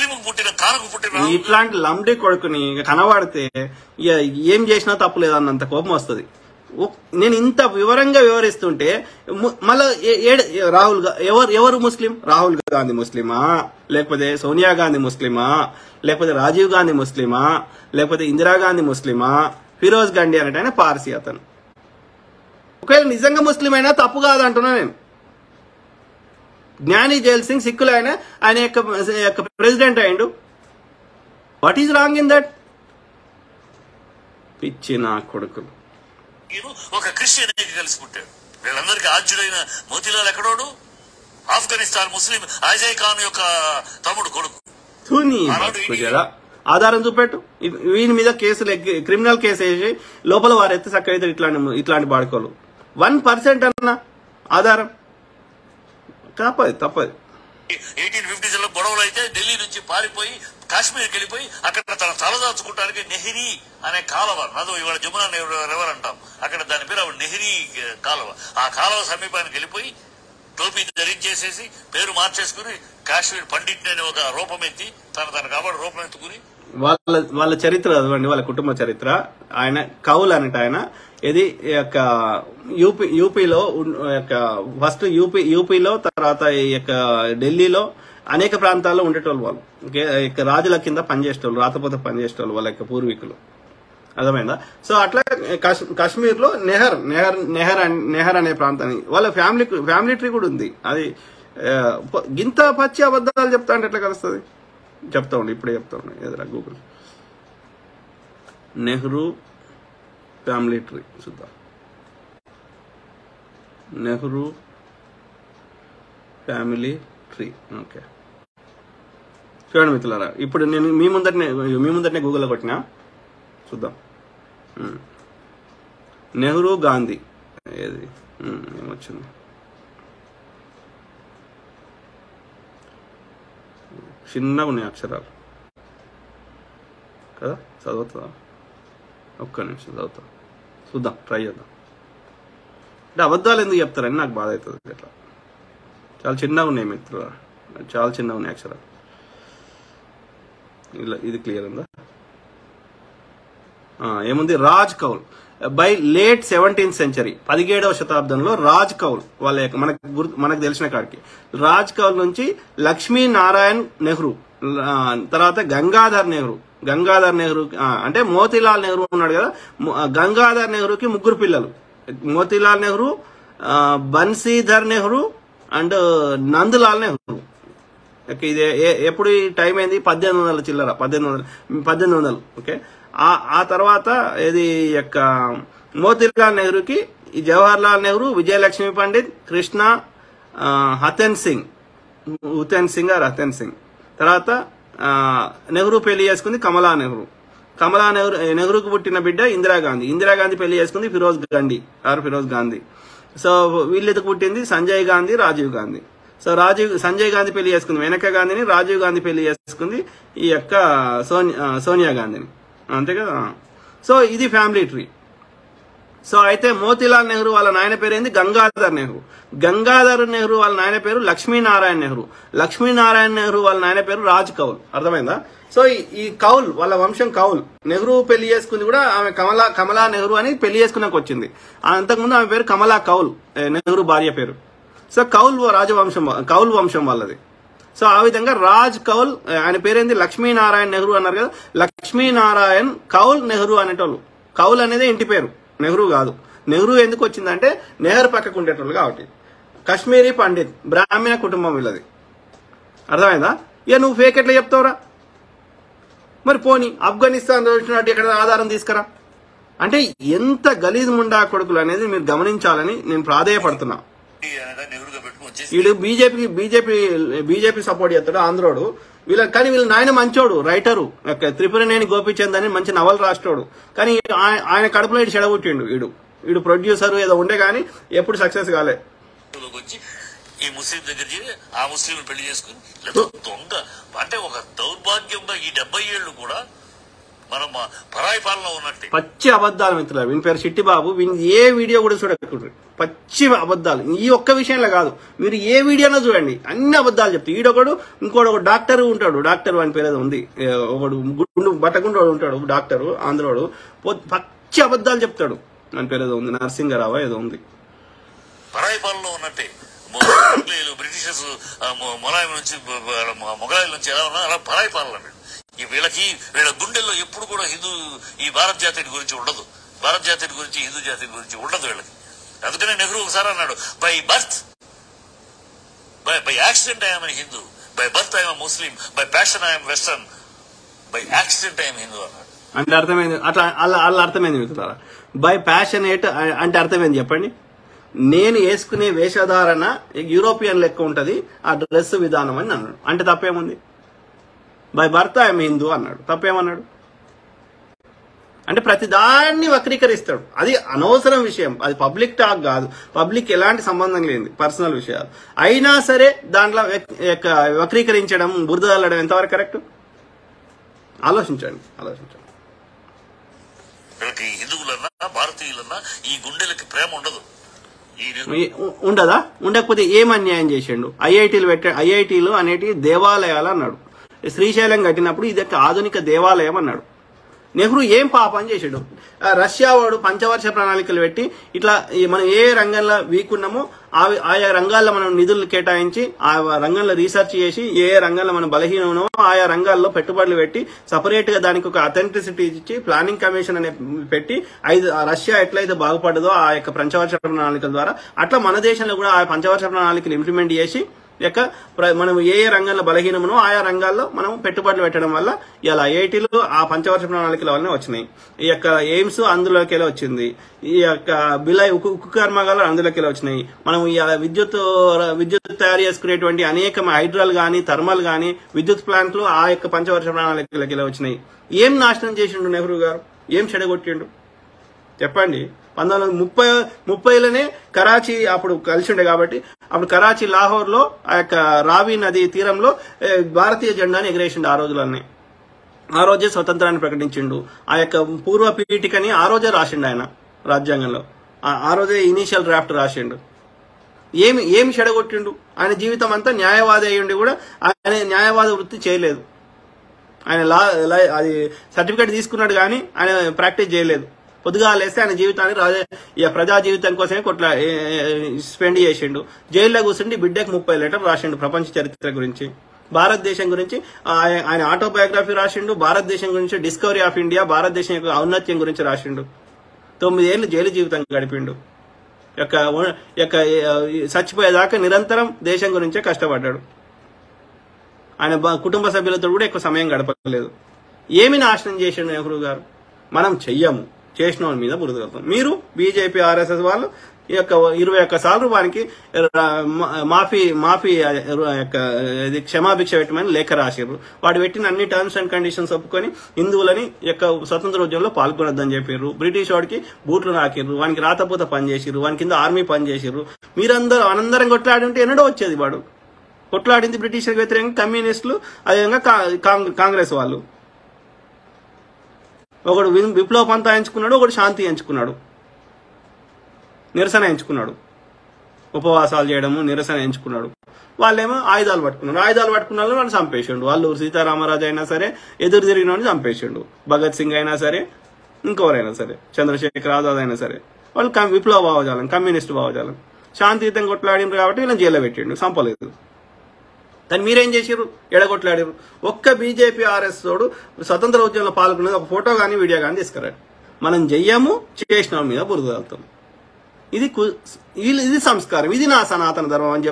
ముస్లింకు పుట్టిన కానకు పుట్టిన ఇట్లాంటి లంబడి కొడుకుని కనబడితే ఏం చేసినా తప్పులేదు అన్నంత కోపం వస్తుంది. నేను ఇంత వివరంగా వివరిస్తుంటే మళ్ళా రాహుల్ ఎవరు ముస్లిం? రాహుల్ గాంధీ ముస్లిమా, లేకపోతే సోనియా గాంధీ ముస్లిమా, లేకపోతే రాజీవ్ గాంధీ ముస్లిమా, లేకపోతే ఇందిరాగాంధీ ముస్లిమా, ఫిరోజ్ గండి అనేట ఆయన పార్సీ అతను. ఒకవేళ నిజంగా ముస్లిం అయినా తప్పు కాదంటున్నా నేను. జ్ఞాని జైల్ సింగ్ సిక్కులు ఆయన యొక్క ప్రెసిడెంట్ అయ్యిండు. What is wrong in that? పిచ్చి నా కొడుకులు. ఒక క్రిస్టియన్ కలిసి పుట్టాడు. వీళ్ళందరికీ ఆద్యుడైన మోతీలాల్ ఎక్కడోడు? ఆఫ్ఘనిస్తాన్ ముస్లిం అజయ్ ఖాన్ యొక్క తమ్ముడు కొడుకు. ఆధారం చూపెట్టు. వీని మీద కేసులు క్రిమినల్ కేసు వేసి లోపల వారైతే చక్కగా ఇట్లాంటి బాడుకోలు 1% అన్న ఆధారం తప్పదు. 1850s లో గొడవలు అయితే ఢిల్లీ నుంచి పారిపోయి కాశ్మీర్కి వెళ్ళిపోయి అక్కడ తన తలదాచుకోవడానికి నెహ్రీ అనే కాలువ, నదు ఇవాళ జమునా రివర్ అంటాం, అక్కడ దాని పేరు నెహ్రీ కాలువ. ఆ కాలువ సమీపానికి వెళ్ళిపోయి టోపీ ధరించేసేసి పేరు మార్చేసుకుని కాశ్మీర్ పండిట్ అనే ఒక రూపం ఎత్తి తన కాబట్టి రూపం ఎత్తుకుని వాళ్ళ చరిత్ర చదవండి, వాళ్ళ కుటుంబ చరిత్ర. ఆయన కౌల్ అన్నట్టు ఆయన ఇది యొక్క యూపీలో ఫస్ట్ యూపీలో తర్వాత ఈ యొక్క ఢిల్లీలో అనేక ప్రాంతాల్లో ఉండేటోళ్ళు. వాళ్ళు రాజుల కింద పనిచేసేటోళ్ళు, రాతపోత పనిచేసేటోళ్ళు వాళ్ళ యొక్క పూర్వీకులు. అర్థమైందా? సో అట్లా కాశ్మీర్ లో నెహర్ అనే ప్రాంతాన్ని వాళ్ళ ఫ్యామిలీ ట్రీ కూడా ఉంది. అది గింత పచ్చి అబద్ధాలు చెప్తా అంటే ఎట్లా కలుస్తుంది? చెప్తా ఉండి ఇప్పుడే చెప్తా ఉన్నా ఎదురా గూగుల్ నెహ్రూ ఫ్యామిలీ ట్రీ చూద్దాం. Nehru family tree. ఓకే చూడండి మిత్రులారా, ఇప్పుడు నేను మీ ముందరనే గూగుల్లో కొట్టినా చూద్దాం. నెహ్రూ గాంధీ ఏది ఏమొచ్చింది? చిన్నగా ఉన్నాయి అక్షరాలు కదా, చదువుతుందా? ఒక్క నిమిషం చదువుతా, చూద్దాం, ట్రై చేద్దాం. అంటే అబద్ధాలు ఎందుకు చెప్తారని నాకు బాధ అవుతుంది. ఇట్లా చాలా చిన్నగా ఉన్నాయి మిత్రులు, చాలా చిన్నగా ఉన్నాయి అక్షరాలు. ఇలా ఇది క్లియర్ ఉందా? ఏముంది? Raj Kaul by late 17th century 17వ శతాబ్దంలో రాజ్ కౌల్ వాళ్ళ యొక్క మనకు తెలిసిన కాడికి రాజ్ కౌల్ నుంచి లక్ష్మీ నారాయణ్ నెహ్రూ, తర్వాత గంగాధర్ నెహ్రూ అంటే మోతీలాల్ నెహ్రూ ఉన్నాడు కదా, గంగాధర్ నెహ్రూకి 3 పిల్లలు. మోతీలాల్ నెహ్రూ, బన్సీధర్ నెహ్రూ అండ్ నందలాల్ నెహ్రూ. ఇది ఎప్పుడు ఈ టైం అయింది? 1800 చిల్లర, 1800. ఓకే, ఆ తర్వాత ఇది యొక్క మోతీలాల్ నెహ్రూకి జవహర్ లాల్ నెహ్రూ, విజయలక్ష్మి పండిత్, కృష్ణ, హతన్ సింగ్ తర్వాత నెహ్రూ పెళ్లి చేసుకుంది కమలా నెహ్రూకు పుట్టిన బిడ్డ ఇందిరాగాంధీ పెళ్లి చేసుకుంది ఫిరోజ్ గాంధీ. సో వీళ్ళకి పుట్టింది సంజయ్ గాంధీ, రాజీవ్ గాంధీ. సో సంజయ్ గాంధీ పెళ్లి చేసుకుంది మేనకా గాంధీని, రాజీవ్ గాంధీ పెళ్లి చేసుకుంది ఈ యొక్క సోనియా గాంధీని, అంతే కదా. సో ఇది ఫ్యామిలీ ట్రీ. సో అయితే మోతీలాల్ నెహ్రూ వాళ్ళ నాయన పేరు ఏంది? గంగాధర్ నెహ్రూ వాళ్ళ నాయన పేరు లక్ష్మీనారాయణ నెహ్రూ వాళ్ళ నాయన పేరు రాజ్ కౌల్. అర్థమైందా? సో ఈ కౌల్ వాళ్ళ వంశం కౌల్. నెహ్రూ పెళ్లి చేసుకుంది కూడా ఆమె కమలా నెహ్రూ అని పెళ్లి చేసుకున్నాక వచ్చింది. అంతకుముందు ఆమె పేరు కమలా కౌల్, నెహ్రూ భార్య పేరు. సో కౌల్ వంశం వాళ్ళది. సో ఆ విధంగా రాజ్ కౌల్, ఆయన పేరేంది? లక్ష్మీనారాయణ నెహ్రూ అన్నారు కదా, లక్ష్మీనారాయణ కౌల్ నెహ్రూ అనేటోళ్ళు. కౌల్ అనేది ఇంటి పేరు, నెహ్రూ కాదు. నెహ్రూ ఎందుకు వచ్చిందంటే నెహ్రూ పక్కకు ఉండేటోళ్ళు కాబట్టి. కాశ్మీరీ పండిత్, బ్రాహ్మణ కుటుంబం వీళ్ళది. అర్థమైందా? ఇక నువ్వు ఫేక్ ఎట్లా చెప్తావురా? మరి పోనీ ఆఫ్ఘనిస్తాన్ వచ్చినట్టు ఎక్కడ ఆధారం తీసుకురా. అంటే ఎంత గలీజ్ ముండా కొడుకులు అనేది మీరు గమనించాలని నేను ప్రాధేయపడుతున్నా. వీడు బీజేపీ సపోర్ట్ చేస్తాడు ఆంధ్రోడు కానీ వీళ్ళ నాయన మంచోడు, రైటరు, త్రిపురనేని గోపీచంద్ అని మంచి నవలు రాస్తాడు. కానీ ఆయన కడుపులో ఇటు చెడగొట్టిండు. వీడు ప్రొడ్యూసర్ ఏదో ఉండే గానీ ఎప్పుడు సక్సెస్ కాలే. ఈ ముస్లిం దగ్గర చేరి ఆ ముస్లిం పెళ్లి చేసుకుని దొంగ అంటే ఒక దౌర్భాగ్యంగా ఈ 70 ఏళ్లు కూడా మనం పరాయి పాలన ఉన్నట్టే. పచ్చి అబద్ధాలు మిత్రులు. వీని పేరు చిట్టిబాబు. వీని ఏ వీడియో కూడా చూడకుండ్రి. పచ్చి అబద్ధాలు. ఈ ఒక్క విషయంలో కాదు, మీరు ఏ వీడియోలో చూడండి అన్ని అబద్ధాలు చెప్తాయి. ఈడొకడు ఇంకోటి ఒక డాక్టర్ ఉంటాడు. డాక్టర్ వాని పేరు ఏదో ఉంది, ఒకడు గుండు బట్టగుండోడు ఉంటాడు డాక్టరు, ఆంధ్రోడు. పచ్చి అబద్ధాలు చెప్తాడు. వాని పేరు ఏదో ఉంది, నరసింగరావు ఏదో ఉంది. పరాయి పాలన ఉన్నట్టే. బ్రిటిషర్స్ మొలాయం నుంచి మొగలాయిల నుంచి ఎలా ఉన్నా అలా పరాయి పాలన. వీళ్ళ గుండెల్లో ఎప్పుడు కూడా హిందూ ఈ భారత జాతి గురించి ఉండదు. భారత జాతి గురించి హిందూ జాతి గురించి ఉండదు వీళ్ళకి. అందుకనే నెహ్రూ ఒకసారి అన్నాడు, by birth by accident I'm Hindu, by birth I'm Muslim, by passion I'm western, by accident I'm Hindu అన్నాడు. అంటే అర్థమైంది. అట్లా వాళ్ళ అర్థమైంది మిత్రులారా. బై ప్యాషనేట్ అంటే అర్థమైంది చెప్పండి. నేను వేసుకునే వేషధారణ యూరోపియన్ లెక్క ఉంటది ఆ డ్రెస్ విధానం అని అన్నాడు. అంటే తప్పేముంది? బై బర్త్ ఐఎమ్ హిందూ అన్నాడు. తప్పేమన్నాడు? అంటే ప్రతి దాన్ని వక్రీకరిస్తాడు. అది అనవసరం విషయం. అది పబ్లిక్ టాక్ కాదు. పబ్లిక్ ఎలాంటి సంబంధం లేని పర్సనల్ విషయాలు అయినా సరే దాంట్లో వక్రీకరించడం, బురద చల్లడం ఎంతవరకు కరెక్ట్? ఆలోచించండి. హిందువులన్నా భారతీయులన్నా ఈ గుండెలకి ప్రేమ ఉండదు. ఉండదా? ఉండకపోతే ఏం అన్యాయం చేసిండు? ఐఐటీలు అనేటి దేవాలయాలు అన్నాడు. శ్రీశైలం కట్టినప్పుడు ఇది ఆధునిక దేవాలయం అన్నాడు. నెహ్రూ ఏం పాపం చేసాడు? రష్యా వాడు పంచవర్ష ప్రణాళికలు పెట్టి ఇట్లా మనం ఏ రంగంలో వీక్ ఉన్నామో ఆయా రంగాల్లో మనం నిధులు కేటాయించి ఆ రంగంలో రీసెర్చ్ చేసి ఏ రంగంలో మనం బలహీనం ఉన్నామో ఆయా రంగాల్లో పెట్టుబడులు పెట్టి సపరేట్ గా దానికి ఒక అథెంటిసిటీ ఇచ్చి ప్లానింగ్ కమిషన్ అనే పెట్టి రష్యా ఎట్లయితే బాగుపడదో ఆ యొక్క పంచవర్ష ప్రణాళికల ద్వారా అట్లా మన దేశంలో కూడా ఆ పంచవర్ష ప్రణాళికలు ఇంప్లిమెంట్ చేసి మనం ఏ రంగంలో బలహీనమనో ఆయా రంగాల్లో మనం పెట్టుబడులు పెట్టడం వల్ల ఇలా ఐఐటీలు ఆ పంచవర్ష ప్రణాళికల వల్లనే వచ్చినాయి. ఈ యొక్క ఎయిమ్స్ అందులోకి వచ్చింది. ఈ యొక్క బిలాయ్ ఉక్కు కర్మాగారాలు అందులోకి వచ్చినాయి. మనం విద్యుత్ తయారు చేసుకునేటువంటి అనేక హైడ్రల్ గానీ థర్మల్ గానీ విద్యుత్ ప్లాంట్లు ఆ యొక్క పంచవర్ష ప్రణాళికలకి వచ్చినాయి. ఏం నాశనం చేసిండు నెహ్రూ గారు? ఏం చెడగొట్టిండు చెప్పండి? 1930లోనే కరాచీ అప్పుడు కలిసి ఉండే కాబట్టి అప్పుడు కరాచీ లాహోర్ లో ఆ యొక్క రావి నది తీరంలో భారతీయ జెండాని ఎగరేసిండు. ఆ రోజులన్నీ ఆ రోజే స్వతంత్రాన్ని ప్రకటించిండు. ఆ యొక్క పూర్వ పీఠికని ఆ రోజే రాసిండు ఆయన రాజ్యాంగంలో. ఆ రోజే ఇనీషియల్ డ్రాఫ్ట్ రాసిండు. ఏమి చెడగొట్టిండు? ఆయన జీవితం అంతా న్యాయవాది అయ్యుండి కూడా ఆయన న్యాయవాద వృత్తి చేయలేదు. ఆయన అది సర్టిఫికేట్ తీసుకున్నాడు కానీ ఆయన ప్రాక్టీస్ చేయలేదు. పొద్దుగా లేస్తే ఆయన జీవితాన్ని ప్రజా జీవితం కోసమే స్పెండ్ చేసిండు. జైల్లో కూర్చుండి బిడ్డకు 30 లెటర్లు రాసిండు ప్రపంచ చరిత్ర గురించి, భారతదేశం గురించి. ఆయన ఆటోబయోగ్రఫీ రాసిండు. భారతదేశం గురించి, డిస్కవరీ ఆఫ్ ఇండియా, భారతదేశం యొక్క ఔన్నత్యం గురించి రాసిండు. 9 ఏళ్లు జైలు జీవితం గడిపిండు. చచ్చిపోయేదాకా నిరంతరం దేశం గురించే కష్టపడ్డాడు. ఆయన కుటుంబ సభ్యులతో కూడా ఎక్కువ సమయం గడపలేదు. ఏమి నాశనం చేసిండు నెహ్రూ గారు? మనం చెయ్యము. చేసిన వాళ్ళ మీద బురదలుతాం. మీరు బీజేపీ ఆర్ఎస్ఎస్ వాళ్ళు ఈ యొక్క 21 సార్లు వానికి మాఫీ క్షమాభిక్ష పెట్టమని లేఖ రాసిర్రు. వాడు పెట్టిన అన్ని టర్మ్స్ అండ్ కండిషన్స్ ఒప్పుకొని హిందువులని యొక్క స్వతంత్ర ఉద్యమంలో పాల్గొనొద్దని చెప్పారు. బ్రిటిష్ వాడికి బూట్లు నాకిర్రు, వానికి రాతపూత పని చేసిర్రు, వాని కింద ఆర్మీ పని చేసిర్రు. అనందరం కొట్లాడి ఉంటే ఎన్నడో వచ్చేది. వాడు కొట్లాడింది బ్రిటిష్ వ్యతిరేకంగా కమ్యూనిస్టులు, అదేవిధంగా కాంగ్రెస్ వాళ్ళు. ఒకడు విప్లవ పంతా ఎంచుకున్నాడు, ఒకడు శాంతి ఎంచుకున్నాడు, నిరసన ఎంచుకున్నాడు, ఉపవాసాలు చేయడము నిరసన ఎంచుకున్నాడు. వాళ్ళేమో ఆయుధాలు పట్టుకున్నారు. ఆయుధాలు పట్టుకున్న వాళ్ళు చంపేసిండు. వాళ్ళు సీతారామరాజు అయినా సరే, ఎదురు తిరిగిన వాడిని చంపేసిండు. భగత్ సింగ్ అయినా సరే, ఇంకెవరైనా సరే, చంద్రశేఖర్ ఆజాద్ అయినా సరే, వాళ్ళు విప్లవ భావజాలం, కమ్యూనిస్టు భావజాలం. శాంతియుతంగా కొట్లాడినారు కాబట్టి వీళ్ళని జైల్లో పెట్టిండు, చంపలేదు. దాన్ని మీరేం చేసారు? ఎడగొట్లాడారు. ఒక్క బీజేపీ ఆర్ఎస్ తోడు స్వతంత్ర ఉద్యమంలో పాల్గొనేది ఒక ఫోటో కానీ వీడియో కానీ తీసుకురాడు. మనం చెయ్యము, చేసిన మీద బురదలుతాం. ఇది సంస్కారం, ఇది నా సనాతన ధర్మం అని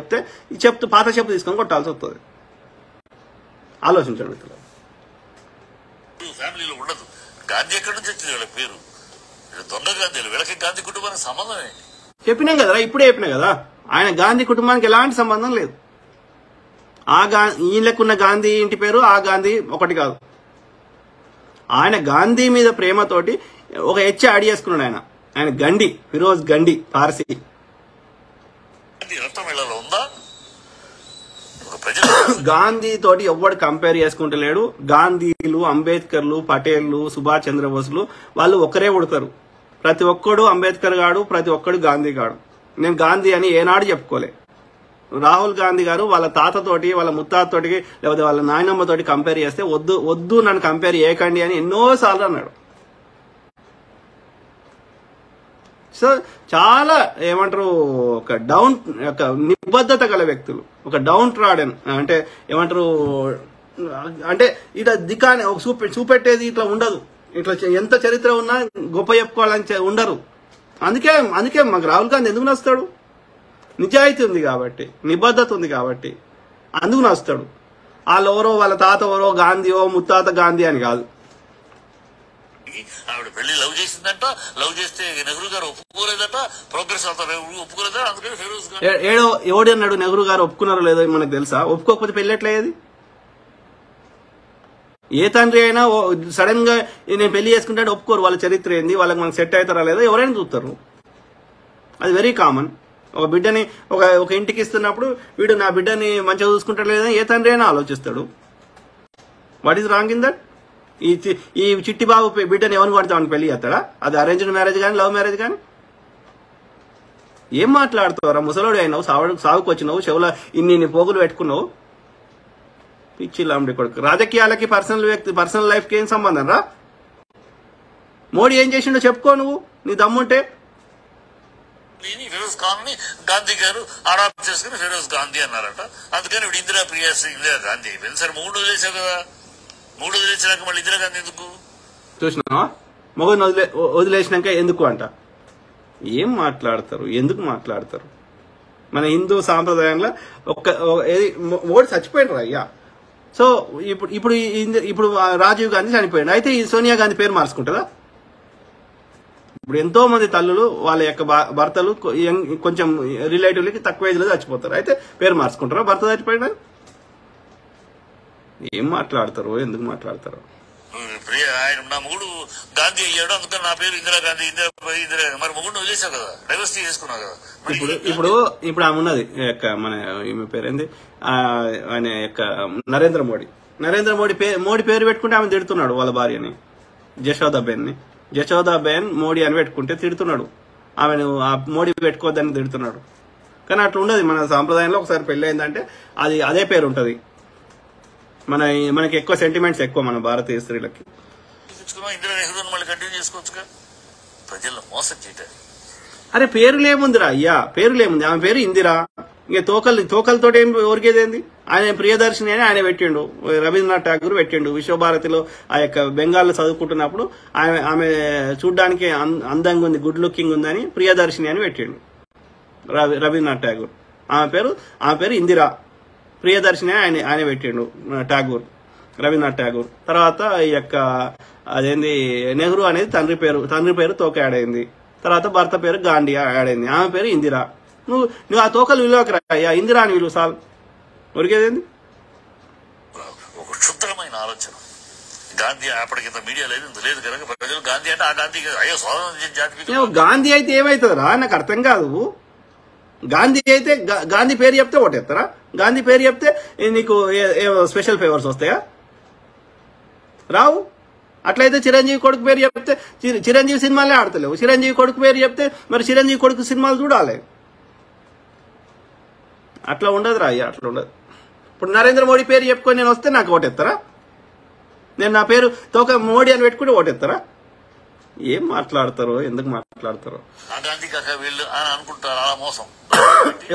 చెప్తూ పాత చెప్పు తీసుకొని కొట్టాల్సి వస్తుంది. ఆలోచించండి మిత్రులు. ఫ్యామిలీలో ఉండదు. గాంధీ ఎక్కడి నుంచి వచ్చింది వీళ్ళ పేరు? దొంగ గాంధీలు. వీళ్ళకి గాంధీ కుటుంబానికి సంబంధం ఏంటి? చెప్పినాం కదా, ఇప్పుడే చెప్పినా కదా. ఆయన గాంధీ కుటుంబానికి ఎలాంటి సంబంధం లేదు. ఈయనకున్న గాంధీ ఇంటి పేరు ఆ గాంధీ ఒకటి కాదు. ఆయన గాంధీ మీద ప్రేమతోటి ఒక యాడ్ చేసుకున్నాడు. ఆయన గండి, ఫిరోజ్ గండి, పార్సీ. రక్తం వీళ్ళలో ఉందా? ఒక ప్రజలు గాంధీ తోటి ఎవ్వడు కంపేర్ చేసుకుంటలేడు. గాంధీలు, అంబేద్కర్లు, పటేళ్లు, సుభాష్ చంద్రబోస్లు వాళ్ళు ఒకరే ఉడతారు. ప్రతి ఒక్కడు అంబేద్కర్ గాడు, ప్రతి ఒక్కడు గాంధీ గాడు. నేను గాంధీ అని ఏనాడు చెప్పుకోలే. రాహుల్ గాంధీ గారు వాళ్ళ తాతతోటి, వాళ్ళ ముత్తాతతోటి, లేకపోతే వాళ్ళ నాయనమ్మతోటి కంపేర్ చేస్తే వద్దు నన్ను కంపేర్ చేయకండి అని ఎన్నోసార్లు అన్నాడు. సో చాలా ఏమంటారు, ఒక నిబద్ధత గల వ్యక్తులు, ఒక డౌన్ ట్రాడెన్ అంటే ఏమంటారు, అంటే ఇట్లా దికాని చూపెట్టేది ఇట్లా ఉండదు. ఇట్లా ఎంత చరిత్ర ఉన్నా గొప్ప చెప్పుకోవాలని ఉండరు. అందుకే మాకు రాహుల్ గాంధీ ఎందుకు నచ్చుతాడు? నిజాయితీ ఉంది కాబట్టి, నిబద్ధత ఉంది కాబట్టి అందుకు నచ్చుతాడు. వాళ్ళెవరో వాళ్ళ తాత ఎవరో గాంధీయో ముత్తాత గాంధీ అని కాదు. ఆవిడ పెళ్లి లవ్ చేసిందంట, లవ్ చేస్తే నెహ్రూ గారు ఒప్పుకోలేదట, ప్రోగ్రెస్ అవుతారు ఒప్పుకోలేదా, అందుకని ఫిరోజ్ గారు ఎవడన్నాడు నెహ్రూ గారు ఒప్పుకున్నారో లేదో మనకు తెలుసా? ఒప్పుకోకపోతే పెళ్లి ఎట్లయ్యేది? ఏ తండ్రి అయినా సడన్ గా నేను పెళ్లి చేసుకుంటే ఒప్పుకోరు. వాళ్ళ చరిత్ర ఏంది, వాళ్ళకి మనకు సెట్ అవుతారా లేదో ఎవరైనా చూస్తారు. అది వెరీ కామన్. ఒక బిడ్డని ఒక ఇంటికి ఇస్తున్నప్పుడు వీడు నా బిడ్డని మంచిగా చూసుకుంటాడు లేదా ఏ తండ్రి అయినా ఆలోచిస్తాడు. What is wrong in that? ఈ చిట్టి బాబు బిడ్డని ఎవరిని పడతామని పెళ్లి చేస్తాడా? అది అరేంజ్డ్ మ్యారేజ్ కానీ లవ్ మ్యారేజ్ కానీ? ఏం మాట్లాడుతావురా? ముసలోడు అయినావు, సాగుకు వచ్చినావు, చెవుల ఇన్ని పోగులు పెట్టుకున్నావు. పిచ్చిలాంటి కొడుకు. రాజకీయాలకి పర్సనల్ లైఫ్ కి ఏం సంబంధం రా? మోడీ ఏం చేసిండో చెప్పుకో నువ్వు, నీ దమ్ముంటే. ఫిరోజ్ ఖాన్ ని గాంధీ గారు అడాప్ట్ చేసుకుని ఫిరోజ్ గాంధీ అన్నారట. అందుకని ఇప్పుడు ఇందిరా గాంధీ అయిపోయింది. సరే 3 వదిలేసావు కదా, 3 వదిలేసినాక మళ్ళీ ఇందిరాగాంధీ ఎందుకు? చూసినావా? మగని వదిలేసినాక ఎందుకు అంట. ఏం మాట్లాడతారు, ఎందుకు మాట్లాడతారు? మన హిందూ సాంప్రదాయంలో ఓడి చచ్చిపోయినరా అయ్యా. సో ఇప్పుడు రాజీవ్ గాంధీ చనిపోయాడు. అయితే ఈ సోనియా గాంధీ పేరు మార్చుకుంటారా? ఇప్పుడు ఎంతో మంది తల్లులు వాళ్ళ యొక్క భర్తలు కొంచెం రిలేటివ్లకి తక్కువ ఏజ్ లో చచ్చిపోతారు. అయితే పేరు మార్చుకుంటారా భర్త చచ్చిపోయినా? ఏం మాట్లాడతారు, ఎందుకు మాట్లాడతారు? ఆయన నా మొగుడు గాంధీ అయ్యాడు, అందుకని నా పేరు ఇందిరాగాంధీ. మరి మొగుడు వదిలేసావు కదా, డైవర్సిటీ చేసుకున్నావు కదా. ఇప్పుడు ఆమె ఉన్నది మన ఈమె పేరేంది, ఆయన యొక్క నరేంద్ర మోడీ పేరు పెట్టుకుంటే ఆమె తిడుతున్నాడు వాళ్ళ భార్యని, జశోదాబేన్ మోడీ అని పెట్టుకుంటే తిడుతున్నాడు. ఆమెను ఆ మోడీ పెట్టుకోవద్దని తిడుతున్నాడు. కానీ అట్లా ఉండదు మన సాంప్రదాయంలో. ఒకసారి పెళ్లి అయిందంటే అదే పేరు ఉంటది. మనకి ఎక్కువ సెంటిమెంట్స్ ఎక్కువ మన భారతీయ స్త్రీలకి. ఇందిరా నెహ్రూ మళ్ళీ కంటిన్యూ చేసుకోవచ్చుగా, ప్రజల్లో మోసం చేయటానికి. అరే పేరులేముందిరా అయ్యా, పేరులేముంది. ఆమె పేరు ఇందిరా. ఇక తోకలతో ఏం ఒరిగేదేంది? ఆయన ప్రియదర్శిని అని ఆయన పెట్టిండు, రవీంద్రనాథ్ ఠాగూర్ పెట్టిండు. విశ్వభారతిలో ఆ యొక్క బెంగాల్లో చదువుకుంటున్నప్పుడు ఆమె చూడ్డానికి అందంగా ఉంది, గుడ్ లుకింగ్ ఉందని ప్రియదర్శిని అని పెట్టిండు రవీంద్రనాథ్ ఠాగూర్. ఆమె పేరు ఇందిరా. ప్రియదర్శిని ఆయన పెట్టిండు రవీంద్రనాథ్ ఠాగూర్. తర్వాత ఈ యొక్క అదేంది నెహ్రూ అనేది తండ్రి పేరు తోక యాడ్ అయింది. తర్వాత భర్త పేరు గాంధీ యాడ్ అయింది. ఆమె పేరు ఇందిరా. నువ్వు ఆ తోకలు విలువకి రాయ్యా, ఇందిరా అని విలువ సాల్. ఒరిగేదేంది? ఒక క్షుద్రమైన ఆలోచన. గాంధీ అప్పటికింత మీడియా లేదు కనుక ప్రజలు గాంధీ అంటే ఆ గాంధీ అయ్యో స్వాతంత్ర జాతికి. గాంధీ అయితే ఏమవుతుందిరా? నాకు అర్థం కాదు. గాంధీ అయితే గాంధీ పేరు చెప్తే ఓటేస్తారా? గాంధీ పేరు చెప్తే నీకు స్పెషల్ ఫేవర్స్ వస్తాయా? రావు. అట్లయితే చిరంజీవి కొడుకు పేరు చెప్తే చిరంజీవి సినిమాలే ఆడతలేవు. చిరంజీవి కొడుకు పేరు చెప్తే మరి చిరంజీవి కొడుకు సినిమాలు చూడాలి. అట్లా ఉండదురా అయ్యా, అట్లా ఉండదు. ఇప్పుడు నరేంద్ర మోడీ పేరు చెప్పుకొని నేను వస్తే నాకు ఓటేస్తారా? నేను నా పేరు తోక మోడీ అని పెట్టుకుంటే ఓటేస్తారా? ఏం మాట్లాడతారో, ఎందుకు మాట్లాడతారో?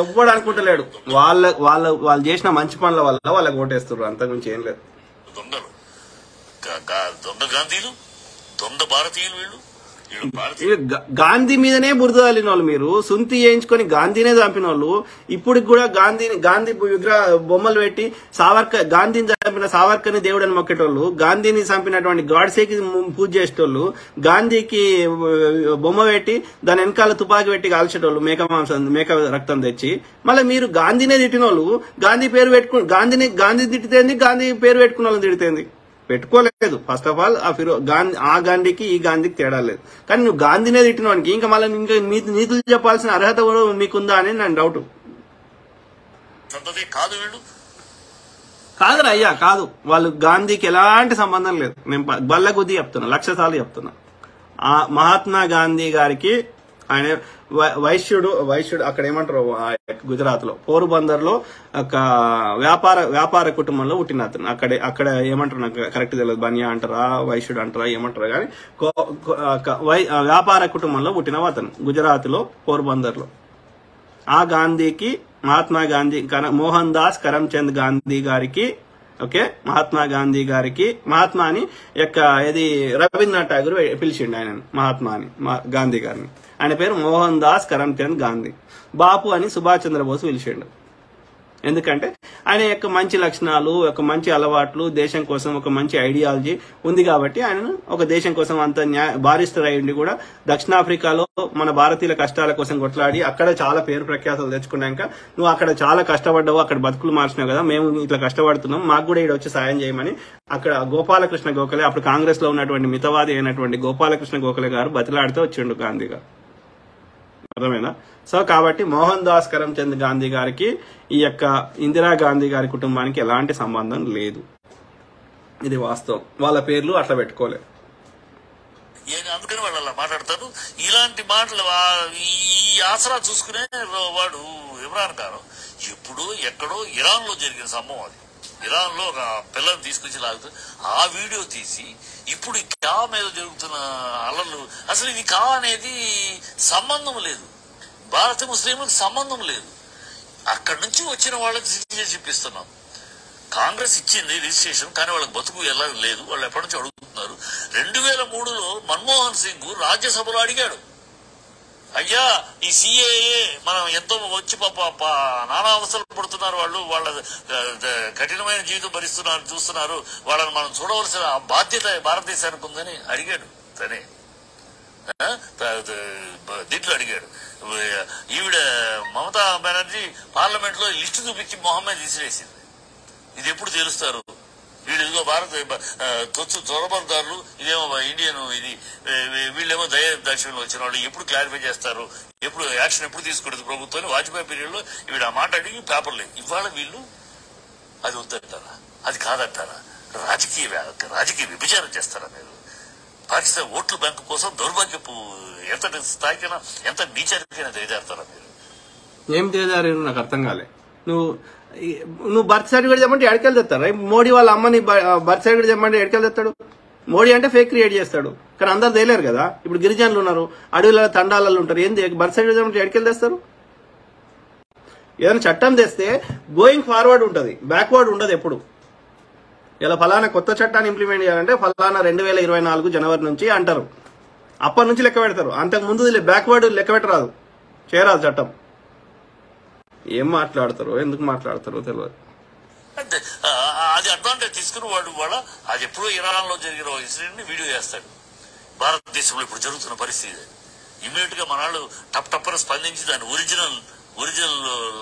ఎవ్వడు అనుకుంటలేడు. వాళ్ళు చేసిన మంచి పనుల వల్ల వాళ్ళకి ఓటేస్తారు, అంతకుమించి ఏం లేదు. దొంగ గాంధీలు, దొంగ భారతీయులు వీళ్ళు. గాంధీ మీదనే బురద అల్లిన వాళ్ళు మీరు. సుంతి చేయించుకొని గాంధీనే చంపిన వాళ్ళు. ఇప్పుడు కూడా గాంధీ విగ్రహ బొమ్మలు పెట్టి గాంధీని చంపిన సావర్కర్ని దేవుడని మొక్కేటోళ్ళు, గాంధీని చంపినటువంటి గాడ్సేకి పూజ చేసేటోళ్ళు, గాంధీకి బొమ్మ పెట్టి దాని వెనకాల తుపాకీ పెట్టి కాల్చేటోళ్ళు, మేక రక్తం తెచ్చి. మళ్ళీ మీరు గాంధీనే తిట్టిన వాళ్ళు, గాంధీ పేరు గాంధీ తిట్టితేంది, గాంధీ పేరు పెట్టుకున్న వాళ్ళని తిడితేంది? పెట్టుకోలేదు. ఫస్ట్ ఆఫ్ ఆల్ ఆ గాంధీకి ఈ గాంధీకి తేడా లేదు. కానీ నువ్వు గాంధీనే తిట్టినవానికి ఇంకా మళ్ళీ ఇంకా నీతులు చెప్పాల్సిన అర్హత కూడా మీకుందా అని నా డౌట్. కాదు వీళ్ళు కాదురా అయ్యా, కాదు. వాళ్ళు గాంధీకి ఎలాంటి సంబంధం లేదు. నేను బల్ల గుద్ది చెప్తున్నా, 1,00,000 సార్లు చెప్తున్నా. ఆ మహాత్మా గాంధీ గారికి ఆయన వైశ్యుడు అక్కడ ఏమంటారు, గుజరాత్ లో పోరుబందర్ లో ఒక వ్యాపార కుటుంబంలో పుట్టిన అతను. అక్కడ ఏమంటారు నాకు కరెక్ట్ తెలియదు, బనియా అంటారా వైశ్యుడు అంటారా ఏమంటారా కానీ వ్యాపార కుటుంబంలో పుట్టిన అతను గుజరాత్ లో పోరుబందర్ లో. ఆ గాంధీకి మహాత్మా గాంధీ మోహన్ దాస్ కరమ్చంద్ గాంధీ గారికి, ఓకే, మహాత్మా గాంధీ గారికి మహాత్మా అని ఇది రవీంద్రనాథ్ ఠాగూర్ పిలిచిండు ఆయన మహాత్మా అని గాంధీ గారిని. ఆయన పేరు మోహన్ దాస్ కరమ్చంద్ గాంధీ. బాపు అని సుభాష్ చంద్రబోస్ పిలిచిండు. ఎందుకంటే ఆయన యొక్క మంచి లక్షణాలు, ఒక మంచి అలవాట్లు, దేశం కోసం ఒక మంచి ఐడియాలజీ ఉంది కాబట్టి ఆయనను ఒక దేశం కోసం అంత బారిస్టర్ అయ్యిండి కూడా దక్షిణాఫ్రికాలో మన భారతీయుల కష్టాల కోసం కొట్లాడి అక్కడ చాలా పేరు ప్రఖ్యాతలు తెచ్చుకున్నాక నువ్వు అక్కడ చాలా కష్టపడ్డావు, అక్కడ బతుకులు మార్చినావు కదా, మేము ఇట్లా కష్టపడుతున్నాం, మాకు కూడా ఇక్కడ వచ్చి సాయం చేయమని అక్కడ గోపాలకృష్ణ గోఖలే, అప్పుడు కాంగ్రెస్ లో ఉన్నటువంటి మితవాది అయినటువంటి గోపాలకృష్ణ గోఖలే గారు బతిలాడితే వచ్చిండు గాంధీ గారు. అర్థమైనా? సో కాబట్టి మోహన్ దాస్ కరమ్చంద్ గాంధీ గారికి ఈ యొక్క ఇందిరాగాంధీ గారి కుటుంబానికి ఎలాంటి సంబంధం లేదు. ఇది వాస్తవం. వాళ్ళ పేర్లు అట్లా పెట్టుకోలేదు. అందుకని వాళ్ళు అలా మాట్లాడతారు. ఇలాంటి మాటలు ఈ ఆసరా చూసుకునే వాడు ఇమ్రాన్ ఖాన్ ఎప్పుడో ఎక్కడో ఇరాన్ లో జరిగిన సంభవం అది. ఇరాన్ లో ఒక పిల్లల్ని తీసుకొచ్చి లాగుతూ ఆ వీడియో తీసి ఇప్పుడు కా మీద జరుగుతున్న అల్లర్లు, అసలు ఇది కా అనేది సంబంధం లేదు, భారత ముస్లింలకు సంబంధం లేదు. అక్కడి నుంచి వచ్చిన వాళ్ళకి సిటిజన్షిప్ ఇస్తున్నాం. కాంగ్రెస్ ఇచ్చింది రిజిస్ట్రేషన్, కానీ వాళ్ళకి బతుకు ఎలా లేదు. వాళ్ళు ఎప్పటి నుంచి అడుగుతున్నారు. 2003లో మన్మోహన్ సింగ్ రాజ్యసభలో అడిగాడు, అయ్యా ఈ సిఏఏ మనం ఎంతో వచ్చి నానా అవసరాలు పడుతున్నారు, వాళ్ళు వాళ్ళ కఠినమైన జీవితం భరిస్తున్నారు, చూస్తున్నారు, వాళ్ళని మనం చూడవలసిన బాధ్యత భారతదేశానికి ఉందని అడిగాడు. తనే దీంట్లో అడిగాడు. ఈవిడ మమతా బెనర్జీ పార్లమెంట్ లో లిస్టు చూపించి మొహమ్మద్ విసిరేసింది. ఇది ఎప్పుడు తెలుస్తారు? వీళ్ళు ఇదిగో భారత చొరబరదారులు, ఇదేమో ఇండియన్, ఇది వీళ్ళేమో దక్షిణంలో వచ్చిన వాళ్ళు, ఎప్పుడు క్లారిఫై చేస్తారు, ఎప్పుడు యాక్షన్ ఎప్పుడు తీసుకుంటుంది ప్రభుత్వం? వాజ్పేయి పీరియడ్ లో వీడు ఆ మాట అడిగి పేపర్లే. ఇవాళ వీళ్ళు అది వద్దంటారా, అది కాదంటారా? రాజకీయ విభజన చేస్తారా మీరు? పాకిస్తాన్ ఓట్ల బ్యాంకు కోసం దౌర్భాగ్యపు ఎంతటి స్థాయికైనా, ఎంత నీచానికైనా దిగజారుతారా మీరు? ఏం దిగజారు నాకు అర్థం కాలే. నువ్వు బర్త్ సర్టిఫికేట్ చెప్పంటే ఎడకెళ్ళి తెస్తారా? మోడీ వాళ్ళ అమ్మని బర్త్ సర్టిఫికేట్ చెప్పంటే ఎడకెళ్ళి తెస్తాడు? మోడీ అంటే ఫేక్ క్రియేట్ చేస్తాడు, కానీ అందరు తెలియరు కదా. ఇప్పుడు గిరిజనులు ఉన్నారు, అడవుల తండాలలో ఉంటారు, ఏంది బర్త్ సర్టిఫికేట్ చెప్పంటే ఎడకెళ్ళి తెస్తారు? ఏదైనా చట్టం తెస్తే గోయింగ్ ఫార్వర్డ్ ఉంటుంది, బ్యాక్వర్డ్ ఉండదు ఎప్పుడు. ఇలా ఫలానా కొత్త చట్టాన్ని ఇంప్లిమెంట్ చేయాలంటే ఫలానా 2024 జనవరి నుంచి అంటారు. అప్పటి నుంచి లెక్క పెడతారు, అంతకు ముందు బ్యాక్వర్డ్ లెక్క పెట్టరాదు, చేయరాదు చట్టం. ఏం మాట్లాడతారో, ఎందుకు మాట్లాడతారో తెలియదు. అంటే అది అడ్వాంటేజ్ తీసుకుని వాడు అది ఎప్పుడో ఇరాన్ లో జరిగిన ఇన్సిడెంట్ ని వీడియో చేస్తాడు. భారతదేశంలో ఇప్పుడు జరుగుతున్న పరిస్థితి ఇమీడియట్ గా మన వాళ్ళు టప్ టప్పని స్పందించి దాని ఒరిజినల్